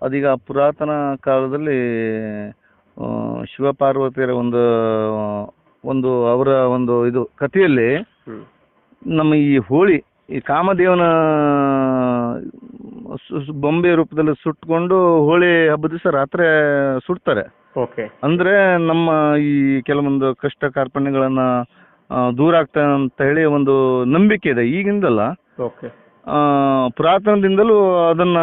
ಅದೀಗ ಪುರಾತನ ಕಾಲದಲ್ಲಿ ಶಿವಪಾರ್ವತಿಯರ ಒಂದು ಒಂದು ಅವರ ಒಂದು ಇದು ಕಥೆಯಲ್ಲಿ ನಮ್ಮ ಈ ಹೋಳಿ ಈ ಕಾಮದೇವನ ಬೊಂಬೆ ರೂಪದಲ್ಲಿ ಸುಟ್ಕೊಂಡು ಹೋಳಿ ಹಬ್ಬದ ದಿವಸ ರಾತ್ರಿ ಸುಡ್ತಾರೆ. ಅಂದ್ರೆ ನಮ್ಮ ಈ ಕೆಲವೊಂದು ಕಷ್ಟ ಕಾರ್ಪಣ್ಯಗಳನ್ನ ದೂರ ಆಗ್ತದೆ ಅಂತ ಹೇಳಿ ಒಂದು ನಂಬಿಕೆ ಇದೆ. ಈಗಿಂದಲ್ಲ, ಪುರಾತನದಿಂದಲೂ ಅದನ್ನ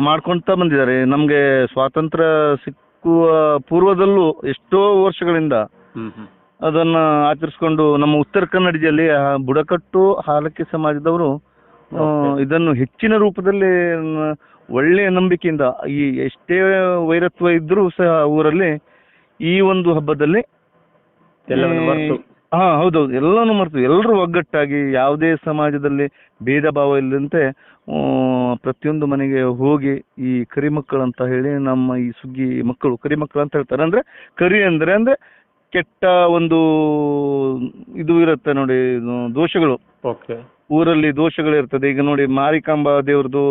ಮಾಡ್ಕೊಂತ ಬಂದಿದ್ದಾರೆ. ನಮ್ಗೆ ಸ್ವಾತಂತ್ರ್ಯ ಸಿಕ್ಕುವ ಪೂರ್ವದಲ್ಲೂ ಎಷ್ಟೋ ವರ್ಷಗಳಿಂದ ಅದನ್ನ ಆಚರಿಸ್ಕೊಂಡು ನಮ್ಮ ಉತ್ತರ ಕನ್ನಡ ಜಿಲ್ಲೆಯ ಬುಡಕಟ್ಟು ಹಾಲಕ್ಕಿ ಸಮಾಜದವರು ಇದನ್ನು ಹೆಚ್ಚಿನ ರೂಪದಲ್ಲಿ ಒಳ್ಳೆಯ ನಂಬಿಕೆಯಿಂದ, ಈ ಎಷ್ಟೇ ವೈರತ್ವ ಇದ್ರೂ ಸಹ ಊರಲ್ಲಿ ಈ ಒಂದು ಹಬ್ಬದಲ್ಲಿ ಹೌದೌದು ಎಲ್ಲಾನು ಮರೆತು ಎಲ್ಲರೂ ಒಗ್ಗಟ್ಟಾಗಿ ಯಾವುದೇ ಸಮಾಜದಲ್ಲಿ ಭೇದ ಭಾವ ಇಲ್ಲದಂತೆ ಪ್ರತಿಯೊಂದು ಮನೆಗೆ ಹೋಗಿ ಈ ಕರಿಮಕ್ಕಳು ಅಂತ ಹೇಳಿ ನಮ್ಮ ಈ ಸುಗ್ಗಿ ಮಕ್ಕಳು ಕರಿಮಕ್ಕಳು ಅಂತ ಹೇಳ್ತಾರೆ. ಅಂದ್ರೆ ಕರಿ ಅಂದ್ರೆ ಕೆಟ್ಟ ಒಂದು ಇದು ಇರುತ್ತೆ ನೋಡಿ, ದೋಷಗಳು ಊರಲ್ಲಿ ದೋಷಗಳು ಇರ್ತದೆ. ಈಗ ನೋಡಿ ಮಾರಿಕಾಂಬಾ ದೇವ್ರದ್ದು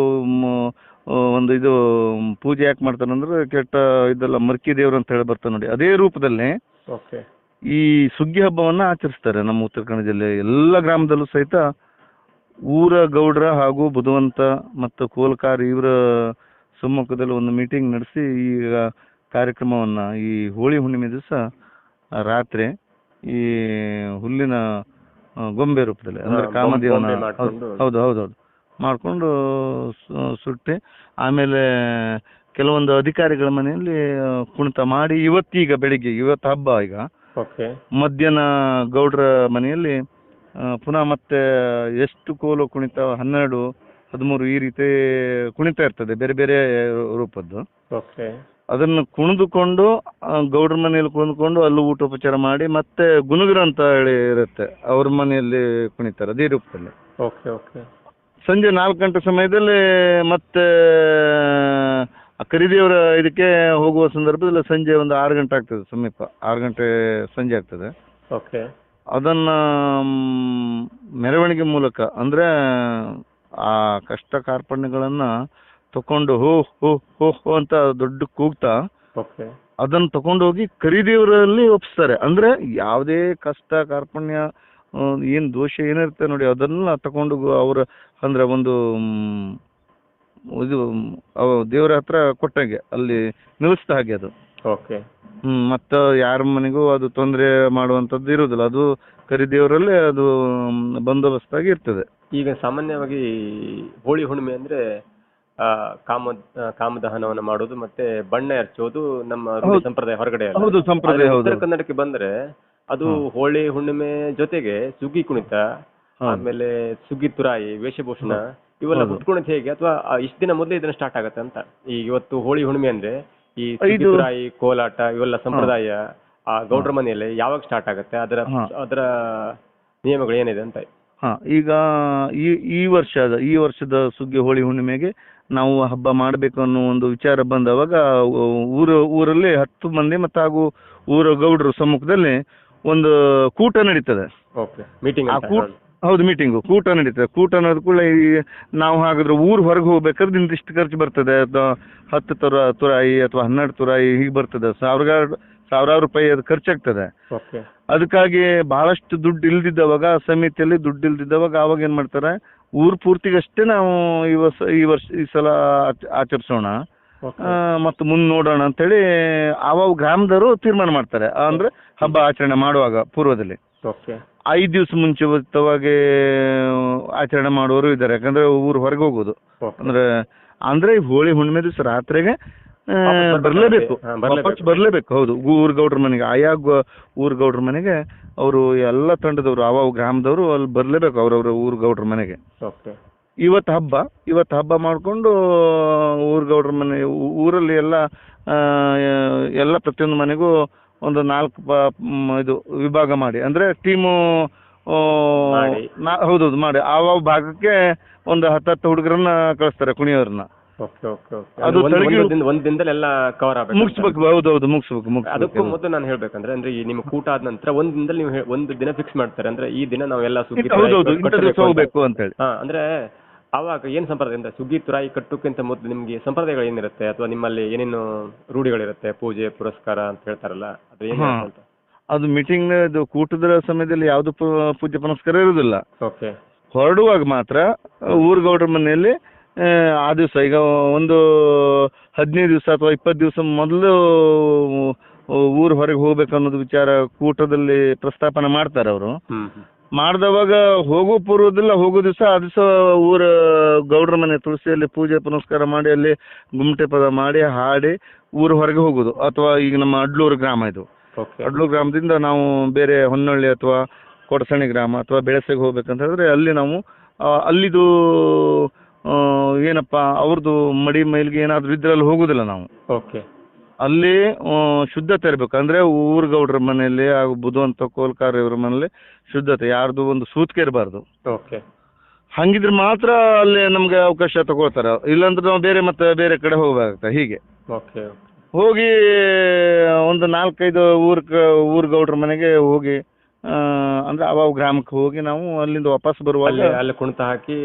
ಒಂದು ಇದು ಪೂಜೆ ಯಾಕೆ ಮಾಡ್ತಾರೆ ಅಂದ್ರೆ ಕೆಟ್ಟ ಇದೆಲ್ಲ ಮರ್ಕಿ ದೇವ್ರು ಅಂತ ಹೇಳಿ ಬರ್ತಾರೆ ನೋಡಿ. ಅದೇ ರೂಪದಲ್ಲಿ ಈ ಸುಗ್ಗಿ ಹಬ್ಬವನ್ನ ಆಚರಿಸ್ತಾರೆ ನಮ್ಮ ಉತ್ತರ ಕನ್ನಡ ಜಿಲ್ಲೆ ಎಲ್ಲ ಗ್ರಾಮದಲ್ಲೂ ಸಹಿತ. ಊರ ಗೌಡ್ರ ಹಾಗೂ ಬುಧವಂತ ಮತ್ತು ಕೋಲ್ಕಾರ್ ಇವರ ಸಮ್ಮುಖದಲ್ಲಿ ಒಂದು ಮೀಟಿಂಗ್ ನಡೆಸಿ ಈ ಕಾರ್ಯಕ್ರಮವನ್ನ ಈ ಹೋಳಿ ಹುಣ್ಣಿಮೆ ದಿವಸ ರಾತ್ರಿ ಈ ಹುಲ್ಲಿನ ಗೊಂಬೆ ರೂಪದಲ್ಲಿ ಅಂದ್ರೆ ಕಾಮದೇವನ ಹೌದೌದು ಮಾಡ್ಕೊಂಡು ಸುಟ್ಟಿ, ಆಮೇಲೆ ಕೆಲವೊಂದು ಅಧಿಕಾರಿಗಳ ಮನೆಯಲ್ಲಿ ಕುಣಿತ ಮಾಡಿ ಇವತ್ತೀಗ ಬೆಳಿಗ್ಗೆ ಇವತ್ತು ಹಬ್ಬ ಈಗ ಮಧ್ಯಾಹ್ನ ಗೌಡ್ರ ಮನೆಯಲ್ಲಿ ಪುನಃ ಮತ್ತೆ ಎಷ್ಟು ಕೋಲು ಕುಣಿತ 12, 13 ಈ ರೀತಿ ಕುಣಿತ ಇರ್ತದೆ ಬೇರೆ ಬೇರೆ ರೂಪದ್ದು. ಅದನ್ನು ಕುಣಿದುಕೊಂಡು ಗೌಡ್ರ ಮನೆಯಲ್ಲಿ ಕುಣಿದುಕೊಂಡು ಅಲ್ಲೂ ಊಟೋಪಚಾರ ಮಾಡಿ ಮತ್ತೆ ಗುನುಗುರ ಅಂತ ಹೇಳಿ ಇರುತ್ತೆ ಅವ್ರ ಮನೆಯಲ್ಲಿ ಕುಣಿತಾರೆ ಅದೇ ರೂಪದಲ್ಲಿ. ಸಂಜೆ 4 ಗಂಟೆ ಸಮಯದಲ್ಲಿ ಮತ್ತೆ ಕರಿದೇವರ ಇದಕ್ಕೆ ಹೋಗುವ ಸಂದರ್ಭದಲ್ಲಿ ಸಂಜೆ ಒಂದು 6 ಗಂಟೆ ಆಗ್ತದೆ, ಸಮೀಪ 6 ಗಂಟೆ ಸಂಜೆ ಆಗ್ತದೆ. ಅದನ್ನ ಮೆರವಣಿಗೆ ಮೂಲಕ ಅಂದ್ರೆ ಆ ಕಷ್ಟ ಕಾರ್ಪಣ್ಯಗಳನ್ನ ತಕೊಂಡು ಹೋ ಹೋ ಹೋ ಹೋ ಅಂತ ದೊಡ್ಡ ಕೂಗ್ತಾ ಅದನ್ನ ತಕೊಂಡೋಗಿ ಕರಿದೇವರಲ್ಲಿ ಒಪ್ಪಿಸ್ತಾರೆ. ಅಂದ್ರೆ ಯಾವುದೇ ಕಷ್ಟ ಕಾರ್ಪಣ್ಯ ಏನ್ ದೋಷ ಏನಿರುತ್ತೆ ನೋಡಿ ಅದನ್ನ ತಕೊಂಡು ಅವ್ರ ಅಂದ್ರೆ ಒಂದು ಇದು ದೇವರ ಹತ್ರ ಕೊಟ್ಟಾಗೆ ಅಲ್ಲಿ ನಿಲ್ಲಿಸ್ತಾ ಹಾಗೆ ಅದು. ಮತ್ತ ಯಾರ ಮನೆಗೂ ಅದು ತೊಂದರೆ ಮಾಡುವಂತದ್ದು ಇರುವುದಿಲ್ಲ, ಅದು ಕರಿದೇವರಲ್ಲೇ ಅದು ಬಂದೋಬಸ್ತಾಗಿ ಇರ್ತದೆ. ಈಗ ಸಾಮಾನ್ಯವಾಗಿ ಹೋಳಿ ಹುಣ್ಣಿಮೆ ಅಂದ್ರೆ ಕಾಮದಹನವನ್ನು ಮಾಡೋದು ಮತ್ತೆ ಬಣ್ಣ ಎರಚೋದು ನಮ್ಮ ಸಂಪ್ರದಾಯ ಹೊರಗಡೆ ಉತ್ತರ ಕನ್ನಡಕ್ಕೆ ಬಂದ್ರೆ ಅದು ಹೋಳಿ ಹುಣ್ಣಿಮೆ ಜೊತೆಗೆ ಸುಗ್ಗಿ ಕುಣಿತ, ಆಮೇಲೆ ಸುಗ್ಗಿ ತುರಾಯಿ, ವೇಷಭೂಷಣ ಇವೆಲ್ಲ ಹುಟ್ಕೊಳೋದು ಹೇಗೆ, ಅಥವಾ ಇಷ್ಟು ದಿನ ಮೊದಲೇ ಇದನ್ನ ಸ್ಟಾರ್ಟ್ ಆಗತ್ತೆ ಅಂತ? ಈಗ ಇವತ್ತು ಹೋಳಿ ಹುಣ್ಣಿಮೆ ಅಂದ್ರೆ ಈ ಸುಗ್ಗಿ ತುರಾಯಿ, ಕೋಲಾಟ ಇವೆಲ್ಲ ಸಂಪ್ರದಾಯ ಆ ಗೌಡ್ರ ಮನೆಯಲ್ಲಿ ಯಾವಾಗ ಸ್ಟಾರ್ಟ್ ಆಗತ್ತೆ, ಅದರ ನಿಯಮಗಳು ಏನಿದೆ ಅಂತ? ಈಗ ಈ ವರ್ಷದ ಸುಗ್ಗಿ ಹೋಳಿ ಹುಣ್ಣಿಮೆಗೆ ನಾವು ಹಬ್ಬ ಮಾಡಬೇಕು ಅನ್ನೋ ಒಂದು ವಿಚಾರ ಬಂದವಾಗ ಊರಲ್ಲಿ 10 ಮಂದಿ ಮತ್ತು ಹಾಗೂ ಊರ ಗೌಡ್ರ ಸಮ್ಮುಖದಲ್ಲಿ ಒಂದು ಕೂಟ ನಡೀತದೆ. ಹೌದು, ಮೀಟಿಂಗು ಕೂಟ ನಡೀತದೆ. ಕೂಟ ಅನ್ನೋದು ಕೂಡ ನಾವು ಹಾಗಾದ್ರೆ ಊರ್ ಹೊರಗೆ ಹೋಗ್ಬೇಕಾದ್ರೆ ಇಂತಿಷ್ಟು ಖರ್ಚು ಬರ್ತದೆ, 10 ತುರಾಯಿ ಅಥವಾ 12 ತುರಾಯಿ ಹೀಗೆ ಬರ್ತದೆ, ಸಾವಿರಾರು ರೂಪಾಯಿ ಅದು ಖರ್ಚಾಗ್ತದೆ. ಅದಕ್ಕಾಗಿ ಬಹಳಷ್ಟು ದುಡ್ಡು ಇಲ್ದಿದ್ದವಾಗ ಸಮಿತಿಯಲ್ಲಿ ದುಡ್ಡು ಇಲ್ದಿದ್ದವಾಗ ಅವಾಗ ಏನ್ ಮಾಡ್ತಾರೆ, ಊರ್ ಪೂರ್ತಿಗಷ್ಟೇ ನಾವು ಈ ಸಲ ಆಚರಿಸೋಣ ಮತ್ತು ಮುಂದೆ ನೋಡೋಣ ಅಂತೇಳಿ ಅವ ಗ್ರಾಮದವರು ತೀರ್ಮಾನ ಮಾಡ್ತಾರೆ. ಅಂದ್ರೆ ಹಬ್ಬ ಆಚರಣೆ ಮಾಡುವಾಗ ಪೂರ್ವದಲ್ಲಿ 5 ದಿವಸ ಮುಂಚಿತವಾಗಿ ಆಚರಣೆ ಮಾಡುವವರು ಇದ್ದಾರೆ. ಯಾಕಂದ್ರೆ ಊರು ಹೊರಗೆ ಹೋಗೋದು ಅಂದ್ರೆ ಹೋಳಿ ಹುಣ್ಣಿಮೆ ದಿವಸ ರಾತ್ರಿಗೆ ಬರ್ಲೇಬೇಕು. ಹೌದು, ಊರ್ ಗೌಡ್ರ ಮನೆಗೆ, ಆಯಾ ಊರ್ ಗೌಡ್ರ ಮನೆಗೆ ಅವರು ಎಲ್ಲ ತಂಡದವರು ಅವ ಗ್ರಾಮದವರು ಅಲ್ಲಿ ಬರ್ಲೇಬೇಕು ಅವ್ರವ್ರ ಊರ್ ಗೌಡ್ರ ಮನೆಗೆ. ಇವತ್ತು ಹಬ್ಬ ಮಾಡ್ಕೊಂಡು ಊರ್ ಗೌಡ್ರ ಮನೆ ಊರಲ್ಲಿ ಎಲ್ಲ ಪ್ರತಿಯೊಂದು ಮನೆಗೂ ಒಂದು 4 ಇದು ವಿಭಾಗ ಮಾಡಿ, ಅಂದ್ರೆ ಟೀಮು ಹೌದೌದು ಮಾಡಿ ಆ ಭಾಗಕ್ಕೆ ಒಂದು 10 ಹುಡುಗರನ್ನ ಕಳಿಸ್ತಾರೆ, ಕುಣಿಯೋರ್ನ. ಅದು ಒಂದ್ ದಿನದಲ್ಲಿ ಎಲ್ಲ ಕವರ್ ಆಗಬೇಕು, ಮುಗಿಸ್ಬೇಕು. ಹೌದೌದು, ಮುಗಿಸ್ಬೇಕು. ಅದಕ್ಕೂ ಮೊದಲು ನಾನು ಹೇಳ್ಬೇಕಂದ್ರೆ ಅಂದ್ರೆ ಈ ನಿಮ್ಮ ಕೂಟ ಆದ ನಂತರ ಒಂದ್ ದಿನದಲ್ಲಿ ನೀವು ಒಂದು ದಿನ ಫಿಕ್ಸ್ ಮಾಡ್ತಾರೆ, ಅಂದ್ರೆ ಈ ದಿನ ನಾವೆಲ್ಲ ಸುಗ್ಗಿ ಹೋಗ್ಬೇಕು ಅಂತ ಹೇಳಿ. ಅಂದ್ರೆ ಆವಾಗ ಏನು ಸಂಪ್ರದಾಯ ಸುಗ್ಗಿ ತುರಾಯಿ ಕಟ್ಟೋಕ್ಕಿಂತ ಮೊದಲು ನಿಮಗೆ ಸಂಪ್ರದಾಯಗಳು ಏನಿರುತ್ತೆ ಅಥವಾ ನಿಮ್ಮಲ್ಲಿ ಏನೇನು ರೂಢಿಗಳಿರುತ್ತೆ ಪೂಜೆ ಪುರಸ್ಕಾರ ಅಂತ ಹೇಳ್ತಾರಲ್ಲ ಅದು ಏನು ಅಂತ? ಅದು ಮೀಟಿಂಗ್ ಇದು ಕೂಟದ ಸಮಯದಲ್ಲಿ ಯಾವುದು ಪೂಜೆ ಪುನಸ್ಕಾರ ಇರುವುದಿಲ್ಲ. ಓಕೆ. ಹೊರಡುವಾಗ ಮಾತ್ರ ಊರುಗೌಡ್ರ ಮನೆಯಲ್ಲಿ ಆ ದಿವಸ ಈಗ ಒಂದು 15 ದಿವಸ ಅಥವಾ 20 ದಿವಸ ಮೊದಲು ಊರು ಹೊರಗೆ ಹೋಗ್ಬೇಕು ಅನ್ನೋದು ವಿಚಾರ ಕೂಟದಲ್ಲಿ ಪ್ರಸ್ತಾಪನೆ ಮಾಡ್ತಾರೆ ಅವರು. ಮಾಡಿದವಾಗ ಹೋಗೋ ಪೂರ್ವದಿಲ್ಲ, ಹೋಗೋ ದಿವಸ ಆ ದಿವಸ ಊರ ಗೌಡ್ರ ಮನೆ ತುಳಸಿಯಲ್ಲಿ ಪೂಜೆ ಪುನಸ್ಕಾರ ಮಾಡಿ ಅಲ್ಲಿ ಗುಮ್ಟೆ ಪದ ಮಾಡಿ ಹಾಡಿ ಊರು ಹೊರಗೆ ಹೋಗೋದು. ಅಥವಾ ಈಗ ನಮ್ಮ ಅಡ್ಲೂರು ಗ್ರಾಮ ಇದು, ಅಡ್ಲೂರು ಗ್ರಾಮದಿಂದ ನಾವು ಬೇರೆ ಹೊನ್ನಳ್ಳಿ ಅಥವಾ ಕೊಡಸಣಿ ಗ್ರಾಮ ಅಥವಾ ಬೆಳಸೆಗೆ ಹೋಗ್ಬೇಕಂತ ಹೇಳಿದ್ರೆ ಅಲ್ಲಿ ನಾವು ಅಲ್ಲಿದು ಏನಪ್ಪ ಅವ್ರದ್ದು ಮಡಿ ಮೈಲಿಗೆ ಏನಾದರೂ ಇದ್ರಲ್ಲಿ ಹೋಗೋದಿಲ್ಲ ನಾವು. ಓಕೆ. ಅಲ್ಲಿ ಶುದ್ಧತೆ ಇರಬೇಕು. ಅಂದರೆ ಊರುಗೌಡ್ರ ಮನೆಯಲ್ಲಿ ಹಾಗೂ ಬುಧವಂತ ಕೋಲ್ಕಾರ ಇವ್ರ ಮನೇಲಿ ಶುದ್ಧತೆ, ಯಾರ್ದು ಒಂದು ಸೂತ್ಕೆ ಇರಬಾರ್ದು. ಓಕೆ. ಹಂಗಿದ್ರೆ ಮಾತ್ರ ಅಲ್ಲಿ ನಮ್ಗೆ ಅವಕಾಶ ತಗೊಳ್ತಾರೆ, ಇಲ್ಲಾಂದ್ರೆ ನಾವು ಬೇರೆ ಕಡೆ ಹೋಗ್ಬೇಕಾಗ್ತದೆ. ಹೀಗೆ ಓಕೆ ಹೋಗಿ ಒಂದು 4-5 ಊರುಗೌಡ್ರ ಮನೆಗೆ ಹೋಗಿ ಅಂದ್ರೆ ಅವ ಗ್ರಾಮಕ್ಕೆ ಹೋಗಿ ನಾವು ಅಲ್ಲಿಂದ ವಾಪಸ್ ಬರುವಾಗ ಅಲ್ಲಿ ಕುಣಿತ ಹಾಕಿ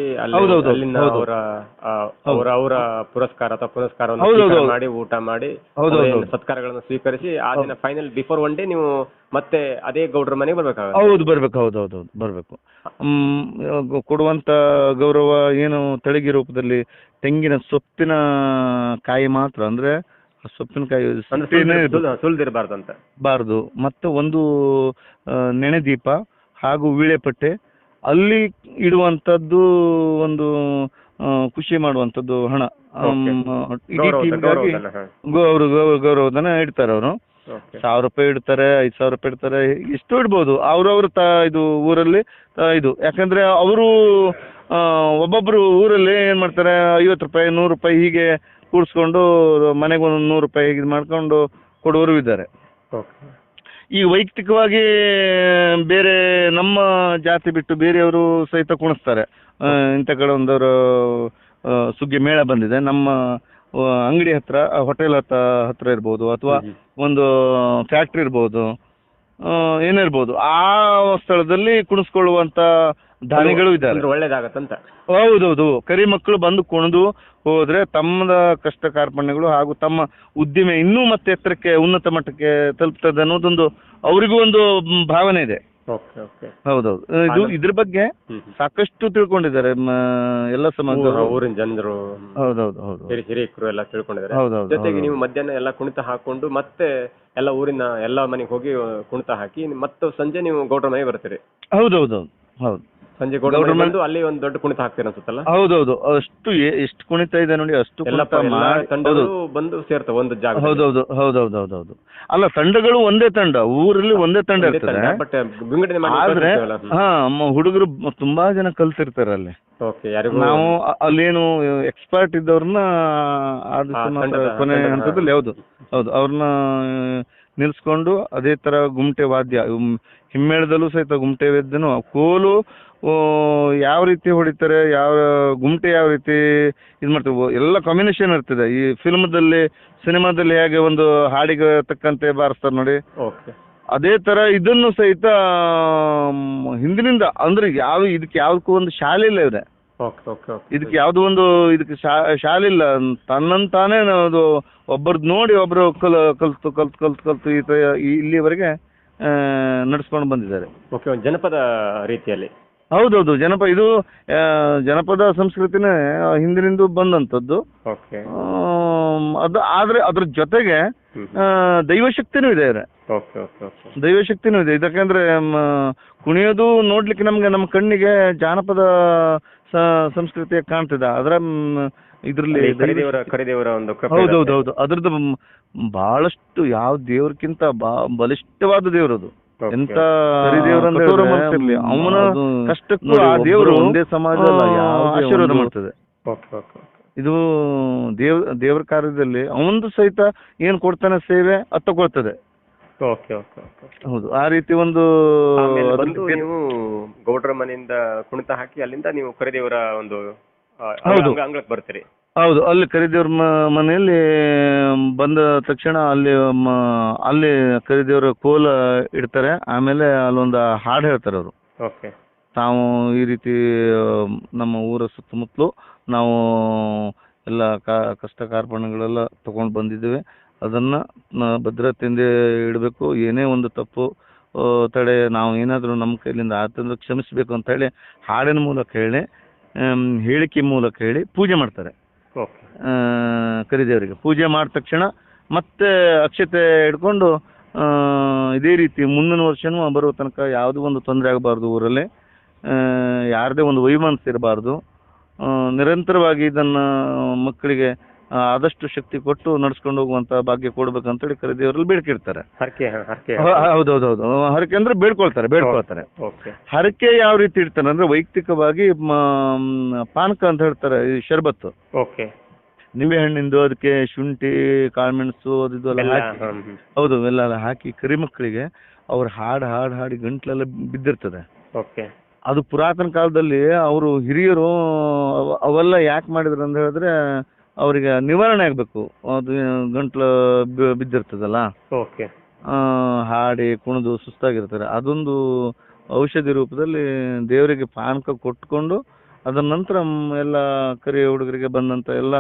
ಅವರ ಪುರಸ್ಕಾರ ಅಥವಾ ಪುರಸ್ಕಾರವನ್ನು ಮಾಡಿ ಊಟ ಮಾಡಿ ಸತ್ಕಾರಗಳನ್ನು ಸ್ವೀಕರಿಸಿ ಆ ದಿನ ಫೈನಲ್ ಬಿಫೋರ್ ಒನ್ ಡೇ ನೀವು ಮತ್ತೆ ಅದೇ ಗೌಡ್ರ ಮನೆಗೆ ಬರ್ಬೇಕು. ಹೌದು ಬರ್ಬೇಕು. ಕೊಡುವಂತ ಗೌರವ ಏನು ತಳಿಗೆ ರೂಪದಲ್ಲಿ ತೆಂಗಿನ ಸೊಪ್ಪಿನ ಕಾಯಿ ಮಾತ್ರ, ಅಂದ್ರೆ ಸೊಪ್ಪಿನಕಾಯಿ ಸುಲ್ದಿರಬಾರ್ದಂತ ಬಾರ್ದು. ಮತ್ತೆ ಒಂದು ನೆನೆ ದೀಪ ಹಾಗೂ ವೀಳೆಪಟ್ಟೆ ಅಲ್ಲಿ ಇಡುವಂತದ್ದು ಒಂದು ಖುಷಿ ಮಾಡುವಂತದ್ದು ಹಣ ಇಡೀ ಟೀಮ್ಗಾಗಿ ಗೌರವಧನ ಇಡ್ತಾರೆ ಅವರು. 1000 ರೂಪಾಯಿ ಇಡ್ತಾರೆ, 5000 ರೂಪಾಯಿ ಇಡ್ತಾರೆ, ಎಷ್ಟು ಇಡ್ಬೋದು ಅವ್ರವ್ರ ಇದು ಊರಲ್ಲಿ ಇದು. ಯಾಕಂದ್ರೆ ಅವರು ಒಬ್ಬೊಬ್ರು ಊರಲ್ಲಿ ಏನ್ ಮಾಡ್ತಾರೆ 50 ರೂಪಾಯಿ 100 ರೂಪಾಯಿ ಹೀಗೆ ಕೂಡಿಸ್ಕೊಂಡು ಮನೆಗೆ ಒಂದು 100 ರೂಪಾಯಿ ಇದು ಮಾಡ್ಕೊಂಡು ಕೊಡುವವರು ಇದ್ದಾರೆ. ಈ ವೈಯಕ್ತಿಕವಾಗಿ ಬೇರೆ ನಮ್ಮ ಜಾತಿ ಬಿಟ್ಟು ಬೇರೆಯವರು ಸಹಿತ ಕುಣಿಸ್ತಾರೆ. ಇಂಥ ಕಡೆ ಒಂದವರು ಸುಗ್ಗಿ ಮೇಳ ಬಂದಿದೆ ನಮ್ಮ ಅಂಗಡಿ ಹತ್ರ, ಹೋಟೆಲ್ ಹತ್ರ ಇರ್ಬೋದು ಅಥವಾ ಒಂದು ಫ್ಯಾಕ್ಟ್ರಿ ಇರ್ಬೋದು, ಏನಿರ್ಬೋದು, ಆ ಸ್ಥಳದಲ್ಲಿ ಕುಣಿಸ್ಕೊಳ್ಳುವಂತ ದಾನಿಗಳು ಇದ್ದಾರೆ. ಒಳ್ಳೇದಾಗತ್ತಂತ. ಹೌದೌದು. ಕರಿ ಮಕ್ಕಳು ಬಂದು ಕುಣಿದು ಹೋದ್ರೆ ತಮ್ಮ ಕಷ್ಟ ಕಾರ್ಪಣ್ಯಗಳು ಹಾಗೂ ತಮ್ಮ ಉದ್ದಿಮೆ ಇನ್ನೂ ಮತ್ತೆ ಎತ್ತರಕ್ಕೆ ಉನ್ನತ ಮಟ್ಟಕ್ಕೆ ತಲುಪ್ತದೆ ಅನ್ನೋದೊಂದು ಅವರಿಗೂ ಒಂದು ಭಾವನೆ ಇದೆ. ಹೌದೌದು. ಇದ್ರ ಬಗ್ಗೆ ಸಾಕಷ್ಟು ತಿಳ್ಕೊಂಡಿದ್ದಾರೆ ಎಲ್ಲ ಸಮಾಜ, ಊರಿನ ಜನರು. ಹೌದೌದು. ಹಿರಿಯರು ಎಲ್ಲ ತಿಳ್ಕೊಂಡಿದ್ದಾರೆ. ಜೊತೆಗೆ ನೀವು ಮಧ್ಯಾಹ್ನ ಎಲ್ಲ ಕುಣಿತ ಹಾಕೊಂಡು ಮತ್ತೆ ಎಲ್ಲ ಊರಿನ ಎಲ್ಲ ಮನೆಗೆ ಹೋಗಿ ಕುಣಿತ ಹಾಕಿ ಮತ್ತೆ ಸಂಜೆ ನೀವು ಗೌಡ್ರ ಮನೆಗೆ ಬರ್ತೀರಿ. ಹೌದು. ಸಂಜೆ ಗೌಡ್ರ ಬಂದು ಅಲ್ಲಿ ಒಂದು ದೊಡ್ಡ ಕುಣಿತ ಹಾಕ್ತೀರ ಅನ್ಸುತ್ತಲ್ಲ? ಹೌದೌದು. ಎಷ್ಟು ಕುಣಿತ ಇದೆ ನೋಡಿ, ಅಷ್ಟು ತಂಡಗಳು ಬಂದು ಸೇರ್ತವೆ ಒಂದು ಜಾಗ. ಹೌದೌದು. ಅಲ್ಲ, ತಂಡಗಳು ಒಂದೇ ತಂಡ, ಊರಲ್ಲಿ ಒಂದೇ ತಂಡ ಇರ್ತದೆ. ಆದ್ರೆ ಹುಡುಗರು ತುಂಬಾ ಜನ ಕಲ್ತಿರ್ತಾರೆ ಅಲ್ಲಿ. ನಾವು ಅಲ್ಲೇನು ಎಕ್ಸ್ಪರ್ಟ್ ಇದ್ದವ್ರನ್ನ ಕೊನೆ ಹಂತದಲ್ಲಿ ಹೌದು ಅವ್ರನ್ನ ನಿಲ್ಸ್ಕೊಂಡು ಅದೇ ತರ ಗುಮ್ಟೆ ವಾದ್ಯ, ಹಿಮ್ಮೇಳದಲ್ಲೂ ಸಹಿತ ಗುಮ್ಟೆ ವಾದ್ಯನು, ಕೋಲು ಯಾವ ರೀತಿ ಹೊಡಿತಾರೆ, ಗುಮ್ಟೆ ಯಾವ ರೀತಿ ಇದು ಮಾಡ್ತೀವಿ, ಎಲ್ಲ ಕಾಂಬಿನೇಷನ್ ಇರ್ತದೆ. ಈ ಸಿನಿಮಾದಲ್ಲಿ ಹೇಗೆ ಒಂದು ಹಾಡಿಗೆ ತಕ್ಕಂತೆ ಬಾರಿಸ್ತಾರೆ ನೋಡಿ, ಅದೇ ತರ ಇದನ್ನು ಸಹಿತ ಹಿಂದಿನಿಂದ, ಅಂದ್ರೆ ಇದಕ್ಕೆ ಯಾವ್ದಕ್ಕೂ ಒಂದು ಶಾಲೆ ಇಲ್ಲ ಇದೆ. ಇದಕ್ಕೆ ಯಾವ್ದು ಒಂದು ಇದಕ್ಕೆ ಶಾಲೆ ಇಲ್ಲ, ತನ್ನಂತಾನೆ ಅದು ಒಬ್ಬರದ್ದು ನೋಡಿ ಒಬ್ರು ಕಲ್ತು ಇಲ್ಲಿವರೆಗೆ ನಡೆಸ್ಕೊಂಡು ಬಂದಿದ್ದಾರೆ. ಜನಪದ ರೀತಿಯಲ್ಲಿ. ಹೌದೌದು. ಇದು ಜನಪದ ಸಂಸ್ಕೃತಿನೇ ಹಿಂದಿನಿಂದ ಬಂದಂಥದ್ದು. ಆದ್ರೆ ಅದ್ರ ಜೊತೆಗೆ ದೈವಶಕ್ತಿನೂ ಇದೆ. ಇದಕ್ಕಂದ್ರೆ ಕುಣಿಯೋದು ನೋಡ್ಲಿಕ್ಕೆ ನಮ್ಮ ಕಣ್ಣಿಗೆ ಜಾನಪದ ಸಂಸ್ಕೃತಿ ಕಾಣ್ತಿದೆ. ಅದರ ಇದ್ರಲ್ಲಿ ಕರಿದೇವರ ಒಂದು ಹೌದೌದು. ಅದ್ರದ್ದು ಬಹಳಷ್ಟು ಯಾವ ದೇವ್ರಕ್ಕಿಂತ ಬಲಿಷ್ಠವಾದ ದೇವ್ರದು. ಎಂತ ದೇವ್ರಂದ್ರೆ ಅವನ ಕಷ್ಟಕ್ಕೂ ಆ ದೇವರು ಒಂದೇ ಸಮಾಜ ಆಶೀರ್ವಾದ ಮಾಡ್ತದೆ. ಇದು ದೇವ್ರ ಕಾರ್ಯದಲ್ಲಿ ಅವನದು ಸಹಿತ ಏನ್ ಕೊಡ್ತಾನೆ ಸೇವೆ ಅದು ತಗೊಳ್ತದೆ. ಹೌದು. ಆ ರೀತಿ ಒಂದು ನೀವು ಗೌಡ್ರ ಮನೆಯಿಂದ ಕುಣಿತ ಹಾಕಿ ಅಲ್ಲಿಂದ ನೀವು ಕರಿದೇವರ ಒಂದು ಅಂಗಳಕ್ಕೆ ಬರ್ತೀರಿ. ಹೌದು. ಅಲ್ಲಿ ಕರಿದೇವ್ರ ಮನೆಯಲ್ಲಿ ಬಂದ ತಕ್ಷಣ ಅಲ್ಲಿ ಕರಿದೇವ್ರ ಕೋಲ ಇಡ್ತಾರೆ. ಆಮೇಲೆ ಅಲ್ಲೊಂದು ಹಾಡು ಹೇಳ್ತಾರೆ ಅವರು. ತಾವು ಈ ರೀತಿ ನಮ್ಮ ಊರ ಸುತ್ತಮುತ್ತಲು ನಾವು ಎಲ್ಲ ಕಷ್ಟ ಕಾರ್ಪಣ್ಯಗಳೆಲ್ಲ ತಗೊಂಡು ಬಂದಿದ್ದೇವೆ. ಅದನ್ನು ಭದ್ರತೆಯಿಂದ ಇಡಬೇಕು. ಏನೇ ಒಂದು ತಪ್ಪು ತಡೆ ನಾವು ಏನಾದರೂ ನಮ್ಮ ಕೈಲಿಂದ ಆತಂದ್ರೆ ಕ್ಷಮಿಸಬೇಕು ಅಂತ ಹೇಳಿ ಹಾಡಿನ ಮೂಲಕ ಹೇಳಿ, ಹೇಳಿಕೆ ಮೂಲಕ ಹೇಳಿ ಪೂಜೆ ಮಾಡ್ತಾರೆ. ಓಕೆ. ಕರಿದೇವರಿಗೆ ಪೂಜೆ ಮಾಡಿದ ತಕ್ಷಣ ಮತ್ತೆ ಅಕ್ಷತೆ ಹಿಡ್ಕೊಂಡು ಇದೇ ರೀತಿ ಮುಂದಿನ ವರ್ಷನೂ ಬರೋ ತನಕ ಯಾವುದೂ ಒಂದು ತೊಂದರೆ ಆಗಬಾರ್ದು, ಊರಲ್ಲಿ ಯಾರದೇ ಒಂದು ವೈಮನಸ್ಸು ಇರಬಾರ್ದು. ನಿರಂತರವಾಗಿ ಇದನ್ನು ಮಕ್ಕಳಿಗೆ ಆದಷ್ಟು ಶಕ್ತಿ ಕೊಟ್ಟು ನಡ್ಸ್ಕೊಂಡು ಹೋಗುವಂತ ಭಾಗ್ಯ ಕೊಡ್ಬೇಕಂತೇಳಿ ಕರಿದೇವರಲ್ಲಿ ಬೇಡಿಕೆ ಇಡ್ತಾರೆ. ಹೌದೌದೌದು, ಹರಕೆ ಅಂದ್ರೆ ಬೇಡ್ಕೊಳ್ತಾರೆ. ಹರಕೆ ಯಾವ ರೀತಿ ಇಡ್ತಾರೆ ಅಂದ್ರೆ ವೈಯಕ್ತಿಕವಾಗಿ ಪಾನಕ ಅಂತ ಹೇಳ್ತಾರೆ, ಈ ಶರ್ಬತ್ತು, ನಿಂಬೆ ಹಣ್ಣಿಂದು, ಅದಕ್ಕೆ ಶುಂಠಿ, ಕಾಳುಮೆಣಸು ಅದು ಇದು ಎಲ್ಲ ಹಾಕಿ, ಹೌದು ಎಲ್ಲ ಹಾಕಿ ಕರಿಮಕ್ಕಳಿಗೆ ಅವ್ರ ಹಾಡಿ ಗಂಟ್ಲೆಲ್ಲ ಬಿದ್ದಿರ್ತದೆ. ಅದು ಪುರಾತನ ಕಾಲದಲ್ಲಿ ಅವರು ಹಿರಿಯರು ಅವೆಲ್ಲ ಯಾಕೆ ಮಾಡಿದ್ರು ಅಂತ ಹೇಳಿದ್ರೆ ಅವರಿಗೆ ನಿವಾರಣೆ ಆಗಬೇಕು, ಅದು ಗಂಟ್ಲು ಬಿದ್ದಿರ್ತದಲ್ಲ, ಹಾಡಿ ಕುಣಿದು ಸುಸ್ತಾಗಿರ್ತಾರೆ. ಅದೊಂದು ಔಷಧಿ ರೂಪದಲ್ಲಿ ದೇವರಿಗೆ ಪಾನಕ ಕೊಟ್ಕೊಂಡು ಅದರ ನಂತರ ಎಲ್ಲ ಕರಿ ಹುಡುಗರಿಗೆ ಬಂದಂತ ಎಲ್ಲ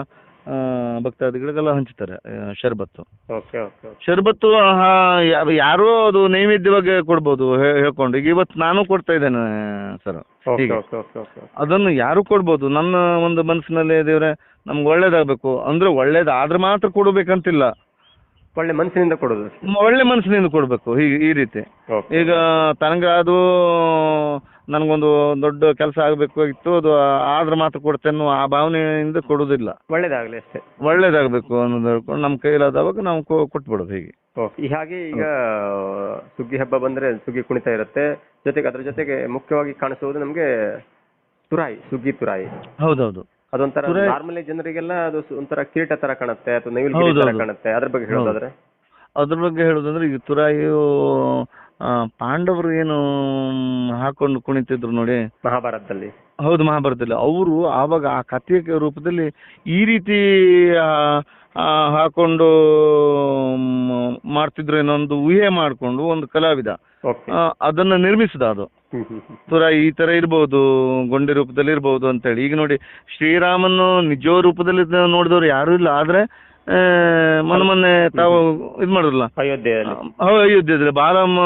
ಭಕ್ತಾದಿಗಳಿಗೆಲ್ಲ ಹಂಚ್ತಾರೆ ಶರ್ಬತ್ತು. ಶರ್ಬತ್ತು ಯಾರೋ ಅದು ನೈವೇದ್ಯವಾಗಿ ಕೊಡ್ಬೋದು ಹೇಳ್ಕೊಂಡು. ಈಗ ಇವತ್ತು ನಾನು ಕೊಡ್ತಾ ಇದ್ದೇನೆ ಸರ್, ಅದನ್ನು ಯಾರು ಕೊಡ್ಬೋದು. ನನ್ನ ಒಂದು ಮನಸ್ಸಿನಲ್ಲಿ ದೇವ್ರೆ ನಮ್ಗೆ ಒಳ್ಳೇದಾಗಬೇಕು ಅಂದ್ರೆ ಒಳ್ಳೇದಾದ್ರೆ ಮಾತ್ರ ಕೊಡಬೇಕಂತಿಲ್ಲ, ಒಳ್ಳೆ ಮನಸ್ಸಿನಿಂದ ಕೊಡೋದು, ಒಳ್ಳೆ ಮನಸ್ಸಿನಿಂದ ಕೊಡಬೇಕು. ಈ ರೀತಿ ಈಗ ತನಗೆ ಅದು ನನಗೊಂದು ದೊಡ್ಡ ಕೆಲಸ ಆಗಬೇಕಾಗಿತ್ತು, ಅದು ಆದ್ರೆ ಮಾತ್ರ ಕೊಡ್ತೇನೆ ಆ ಭಾವನೆಯಿಂದ ಕೊಡೋದಿಲ್ಲ. ಒಳ್ಳೇದಾಗಲಿ ಅಷ್ಟೇ, ಒಳ್ಳೇದಾಗಬೇಕು ಅನ್ನೋದು ಹೇಳ್ಕೊಂಡು ನಮ್ಮ ಕೈಲಾದವಾಗ ನಾವು ಕೊಟ್ಬಿಡೋದು. ಹೀಗೆ ಹಾಗೆ ಈಗ ಸುಗ್ಗಿ ಹಬ್ಬ ಬಂದ್ರೆ ಸುಗ್ಗಿ ಕುಣಿತ ಇರುತ್ತೆ, ಜೊತೆಗೆ ಅದ್ರ ಜೊತೆಗೆ ಮುಖ್ಯವಾಗಿ ಕಾಣಿಸುವುದು ನಮ್ಗೆ ತುರಾಯಿ, ಸುಗ್ಗಿ ತುರಾಯಿ. ಹೌದೌದು, ಅದೊಂಥರ ನಾರ್ಮಲಿ ಜನರಿಗೆಲ್ಲ ಅದು ಒಂಥರ ಕಿರೀಟ ತರ ಕಾಣುತ್ತೆ ಅಥವಾ ನೈವೇದ್ಯ ತರ ಕಾಣುತ್ತೆ. ಅದ್ರ ಬಗ್ಗೆ ಹೇಳೋದಾದ್ರೆ ಹೇಳೋದಂದ್ರೆ ಈಗ ತುರಾಯಿಯು ಪಾಂಡವರು ಏನು ಹಾಕೊಂಡು ಕುಣಿತಿದ್ರು ನೋಡಿ ಮಹಾಭಾರತದಲ್ಲಿ. ಹೌದು, ಮಹಾಭಾರತದಲ್ಲಿ ಅವರು ಆವಾಗ ಆ ಕಥೆಯ ರೂಪದಲ್ಲಿ ಈ ರೀತಿ ಹಾಕೊಂಡು ಮಾಡ್ತಿದ್ರು ಏನೊಂದು ಊಹೆ ಮಾಡಿಕೊಂಡು ಒಂದು ಕಲಾವಿದ ಅದನ್ನ ನಿರ್ಮಿಸಿದ. ಅದು ತುರಾಯಿ ಈ ತರ ಇರ್ಬೋದು, ಗೊಂಡೆ ರೂಪದಲ್ಲಿ ಇರ್ಬೋದು ಅಂತೇಳಿ. ಈಗ ನೋಡಿ ಶ್ರೀರಾಮನ್ನು ನಿಜ ರೂಪದಲ್ಲಿ ನೋಡಿದವ್ರು ಯಾರು ಇಲ್ಲ, ಆದ್ರೆ ಮೊನ್ನೆ ತಾವು ಇದ್ ಮಾಡಿದ್ರಲ್ಲ ಅಯೋಧ್ಯದಲ್ಲಿ ಬಾಲಮ್ಮ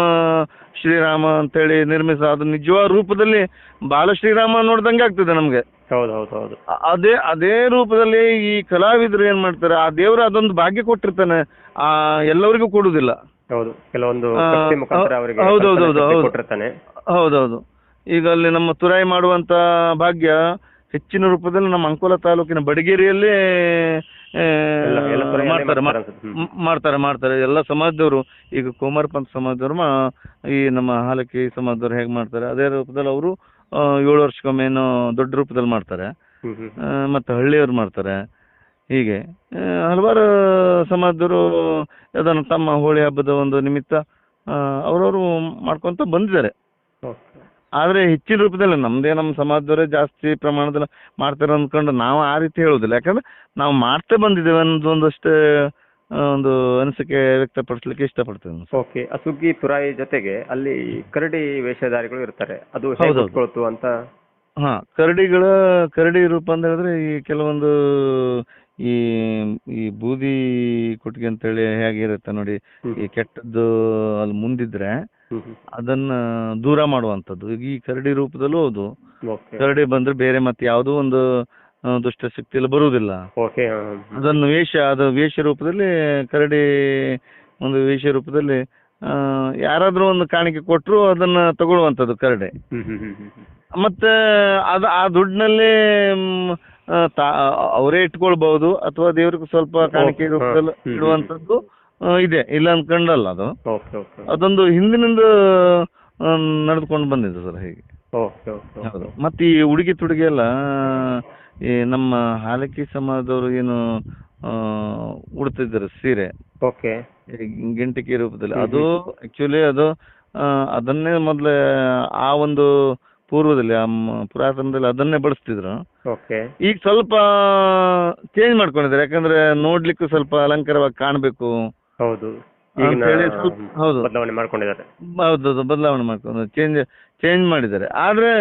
ಶ್ರೀರಾಮ ಅಂತೇಳಿ ನಿರ್ಮಿಸ, ಅದು ನಿಜವಾದ ರೂಪದಲ್ಲಿ ಬಾಲ ಶ್ರೀರಾಮ ನೋಡ್ದಂಗೆ ಆಗ್ತದೆ ನಮ್ಗೆ. ಅದೇ ರೂಪದಲ್ಲಿ ಈ ಕಲಾವಿದರು ಏನ್ ಮಾಡ್ತಾರೆ, ಆ ದೇವ್ರ ಅದೊಂದು ಭಾಗ್ಯ ಕೊಟ್ಟಿರ್ತಾನೆ, ಎಲ್ಲರಿಗೂ ಕೊಡುದಿಲ್ಲ. ಹೌದೌದು. ಈಗ ಅಲ್ಲಿ ನಮ್ಮ ತುರಾಯಿ ಮಾಡುವಂತ ಭಾಗ್ಯ ಹೆಚ್ಚಿನ ರೂಪದಲ್ಲಿ ನಮ್ಮ ಅಂಕೋಲ ತಾಲೂಕಿನ ಬಡಗೇರಿಯಲ್ಲಿ ಮಾಡ್ತಾರೆ ಎಲ್ಲ ಸಮಾಜದವರು. ಈಗ ಕೋಮಾರ ಪಂಥ ಸಮಾಜದವ್ರು ಈ ನಮ್ಮ ಹಾಲಕ್ಕಿ ಸಮಾಜದವ್ರು ಹೇಗೆ ಮಾಡ್ತಾರೆ ಅದೇ ರೂಪದಲ್ಲಿ ಅವರು 7 ವರ್ಷಕ್ಕೊಮ್ಮೆನೋ ದೊಡ್ಡ ರೂಪದಲ್ಲಿ ಮಾಡ್ತಾರೆ. ಮತ್ತೆ ಹಳ್ಳಿಯವ್ರು ಮಾಡ್ತಾರೆ. ಹೀಗೆ ಹಲವಾರು ಸಮಾಜದವರು ಅದನ್ನು ತಮ್ಮ ಹೋಳಿ ಹಬ್ಬದ ಒಂದು ನಿಮಿತ್ತ ಅವರವರು ಮಾಡ್ಕೊಂತ ಬಂದಿದ್ದಾರೆ. ಆದ್ರೆ ಹೆಚ್ಚಿನ ರೂಪದಲ್ಲಿ ನಮ್ಮ ಸಮಾಜದವರೇ ಜಾಸ್ತಿ ಪ್ರಮಾಣದಲ್ಲಿ ಮಾಡ್ತಾರೆ ಅಂದ್ಕೊಂಡು ನಾವು ಆ ರೀತಿ ಹೇಳುದಿಲ್ಲ. ಯಾಕಂದ್ರೆ ನಾವು ಮಾಡ್ತಾ ಬಂದಿದ್ದೇವೆ ಅನ್ನೋದೊಂದಷ್ಟೇ ಒಂದು ಅನಿಸಿಕೆ ವ್ಯಕ್ತಪಡಿಸ್ಲಿಕ್ಕೆ ಇಷ್ಟಪಡ್ತೇನೆ. ಓಕೆ. ಸುಗ್ಗಿ ತುರಾಯಿ ಜೊತೆಗೆ ಅಲ್ಲಿ ಕರಡಿ ವೇಷಧಾರಿಗಳು ಇರ್ತಾರೆ, ಅದು ಅಂತ. ಕರಡಿ ರೂಪ ಅಂತ ಹೇಳಿದ್ರೆ ಈ ಕೆಲವೊಂದು ಈ ಬೂದಿ ಕೊಟ್ಟಿಗೆ ಅಂತ ಹೇಳಿ ಹೇಗಿರುತ್ತೆ ನೋಡಿ, ಈ ಕೆಟ್ಟದ್ದು ಅಲ್ಲಿ ಮುಂದಿದ್ರೆ ಅದನ್ನ ದೂರ ಮಾಡುವಂತದ್ದು. ಈ ಕರಡಿ ರೂಪದಲ್ಲೂ ಹೌದು, ಕರಡಿ ಬಂದ್ರೆ ಬೇರೆ ಮತ್ತೆ ಯಾವುದೋ ಒಂದು ದುಷ್ಟ ಶಕ್ತಿಯಲ್ಲಿ ಬರುವುದಿಲ್ಲ. ಅದನ್ನು ವೇಷ ರೂಪದಲ್ಲಿ ಕರಡಿ ಒಂದು ವೇಷ ರೂಪದಲ್ಲಿ ಯಾರಾದ್ರೂ ಒಂದು ಕಾಣಿಕೆ ಕೊಟ್ಟರು ಅದನ್ನ ತಗೊಳ್ಳುವಂಥದ್ದು ಕರಡಿ. ಮತ್ತೆ ಆ ದುಡ್ಡಿನಲ್ಲಿ ಅವರೇ ಇಟ್ಕೊಳ್ಬಹುದು ಅಥವಾ ದೇವ್ರಿಗೆ ಸ್ವಲ್ಪ ಕಾಣಿಕೆ ರೂಪದಲ್ಲಿ ಇಡುವಂಥದ್ದು ಇದೆ, ಇಲ್ಲ ಅನ್ಕೊಂಡಲ್ಲ. ಅದೊಂದು ಹಿಂದಿನಿಂದ ನಡೆದುಕೊಂಡು ಬಂದಿದೆ ಸರ್. ಹೀಗೆ ಹೌದು. ಮತ್ತೆ ಈ ಉಡುಗೆ ತೊಡುಗೆ ಎಲ್ಲ ಈ ನಮ್ಮ ಹಾಲಕ್ಕಿ ಸಮಾಜದವರು ಏನು ಉಡ್ತಿದ್ದಾರೆ ಸೀರೆ, ಗಿಂಟಿಕೆ ರೂಪದಲ್ಲಿ, ಅದು ಆಕ್ಚುಲಿ ಅದು ಅದನ್ನೇ ಮೊದ್ಲೇ ಆ ಒಂದು ಪೂರ್ವದಲ್ಲಿ ಪುರಾತನದಲ್ಲಿ ಅದನ್ನೇ ಬಳಸ್ತಿದ್ರು. ಈಗ ಸ್ವಲ್ಪ ಚೇಂಜ್ ಮಾಡ್ಕೊಂಡಿದ್ದಾರೆ, ಯಾಕಂದ್ರೆ ನೋಡ್ಲಿಕ್ಕೂ ಸ್ವಲ್ಪ ಅಲಂಕಾರವಾಗಿ ಕಾಣ್ಬೇಕು. ಹೌದು. ಈಗಿನ ಅಂತ ಹೇಳಿ ಹೌದು ಬದಲಾವಣೆ ಮಾಡ್ಕೊಂಡಿದ್ದಾರೆ. ಹೌದೌದು ಬದಲಾವಣೆ ಮಾಡ್ಕೊಂಡು ಚೇಂಜ್ ಮಾಡಿದ್ದಾರೆ. ಆದ್ರೆ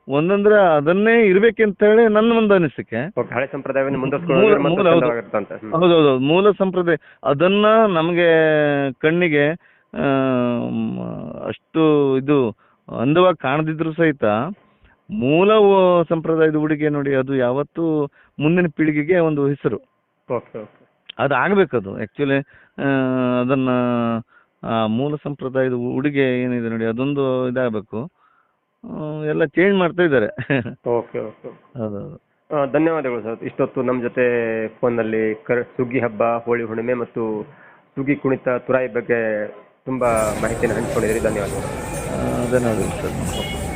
ಒಂದಂದ್ರೆ ಅದನ್ನೇ ಇರ್ಬೇಕಂತ ಹೇಳಿ ನನ್ನ ಒಂದು ಅನಿಸಿಕೆ. ಓಕೆ, ಹಳೆ ಸಂಪ್ರದಾಯವನ್ನು ಮುಂದುವರಿಸಿಕೊಳ್ಳೋದು ಮತ್ತೆ ಚಂದವಾಗಿರುತ್ತೆ ಅಂತ. ಹೌದೌದು, ಮೂಲ ಸಂಪ್ರದಾಯ ಅದನ್ನ ನಮಗೆ ಕಣ್ಣಿಗೆ ಅಷ್ಟು ಇದು ಅಂದವಾಗಿ ಕಾಣದಿದ್ರು ಸಹಿತ ಮೂಲ ಸಂಪ್ರದಾಯದ ಉಡುಗೆ ನೋಡಿ, ಅದು ಯಾವತ್ತೂ ಮುಂದಿನ ಪೀಳಿಗೆಗೆ ಒಂದು ಹೆಸರು. ಓಕೆ ಓಕೆ, ಅದು ಆಗ್ಬೇಕದು ಆಕ್ಚುಲಿ. ಅದನ್ನ ಮೂಲ ಸಂಪ್ರದಾಯದ ಉಡುಗೆ ಏನಿದೆ ನೋಡಿ, ಅದೊಂದು ಇದಾಗಬೇಕು. ಎಲ್ಲ ಚೇಂಜ್ ಮಾಡ್ತಾ ಇದ್ದಾರೆ. ಓಕೆ ಓಕೆ, ಹೌದೌದು. ಧನ್ಯವಾದಗಳು ಸರ್. ಇಷ್ಟೊತ್ತು ನಮ್ಮ ಜೊತೆ ಫೋನ್ನಲ್ಲಿ ಸುಗ್ಗಿ ಹಬ್ಬ, ಹೋಳಿ ಹುಣ್ಣಿಮೆ ಮತ್ತು ಸುಗ್ಗಿ ಕುಣಿತ, ತುರಾಯಿ ಬಗ್ಗೆ ತುಂಬಾ ಮಾಹಿತಿಯನ್ನು ಹಂಚಿಕೊಂಡಿದ್ದೀರಿ. ಧನ್ಯವಾದಗಳು. ಧನ್ಯವಾದಗಳು ಸರ್.